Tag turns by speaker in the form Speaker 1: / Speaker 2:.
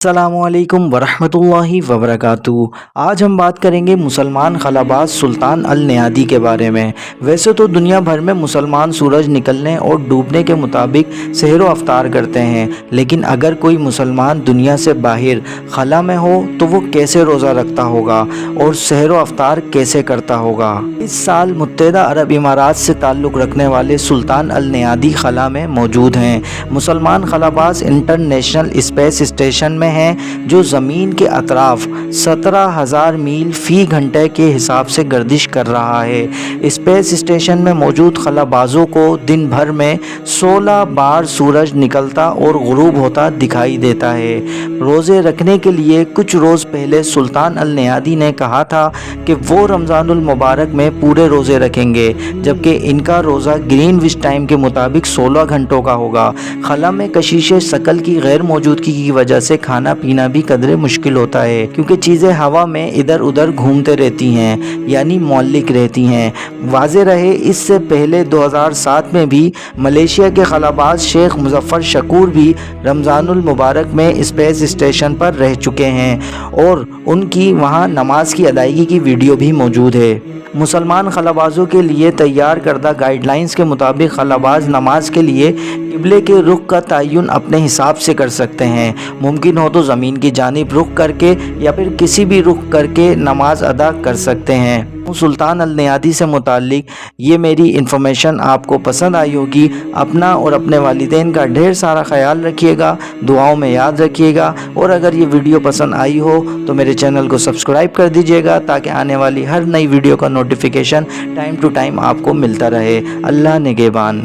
Speaker 1: अस्सलामुअलैकुम वरहमतुल्लाहि वबरकातुहू। आज हम बात करेंगे मुसलमान खलाबाज सुल्तान अल नयादी के बारे में। वैसे तो दुनिया भर में मुसलमान सूरज निकलने और डूबने के मुताबिक सहर व अफ्तार करते हैं, लेकिन अगर कोई मुसलमान दुनिया से बाहर खला में हो तो वो कैसे रोज़ा रखता होगा और सहर व अफ्तार कैसे करता होगा। इस साल मुत्तहिदा अरब इमारात से ताल्लुक़ रखने वाले सुल्तान अल नयादी खला में मौजूद हैं। मुसलमान खलाबाज इंटरनेशनल स्पेस स्टेशन में हैं जो ज़मीन के अतराफ 17,000 मील फ़ी घंटे के हिसाब से गर्दिश कर रहा है। स्पेस स्टेशन में मौजूद खलाबाजों को दिन भर में 16 बार सूरज निकलता और गुरूब होता दिखाई देता है। रोज़े रखने के लिए कुछ रोज़ पहले सुल्तान अल नयादी ने कहा था कि वो रमज़ानुल मुबारक में पूरे रोज़े रखेंगे, जबकि इनका रोज़ा ग्रीनविच टाइम के मुताबिक 16 घंटों का होगा। खला में कशिश शकल की गैर मौजूदगी की वजह से खाना पीना भी कदरे मुश्किल होता है, क्योंकि चीज़ें हवा में इधर उधर घूमते रहती हैं, यानी मौलिक रहती हैं। वाज़े रहे इससे पहले 2007 में भी मलेशिया के खलाबाज शेख मुजफ्फर शकूर भी रमज़ानुल मुबारक में स्पेस स्टेशन पर रह चुके हैं और उनकी वहाँ नमाज की अदायगी की वीडियो भी मौजूद है। मुसलमान खलाबाजों के लिए तैयार करदा गाइडलाइंस के मुताबिक खलाबाज नमाज के लिए किबले के रुख का तयन अपने हिसाब से कर सकते हैं। मुमकिन हो तो ज़मीन की जानिब रुख करके या फिर किसी भी रुख करके नमाज अदा कर सकते हैं। सुल्तान अल नयादी से मुतालिक ये मेरी इन्फॉर्मेशन आपको पसंद आई होगी। अपना और अपने वालिदैन का ढेर सारा ख्याल रखिएगा, दुआओं में याद रखिएगा, और अगर ये वीडियो पसंद आई हो तो मेरे चैनल को सब्सक्राइब कर दीजिएगा ताकि आने वाली हर नई वीडियो का नोटिफिकेशन टाइम टू टाइम आपको मिलता रहे। अल्लाह निगहबान।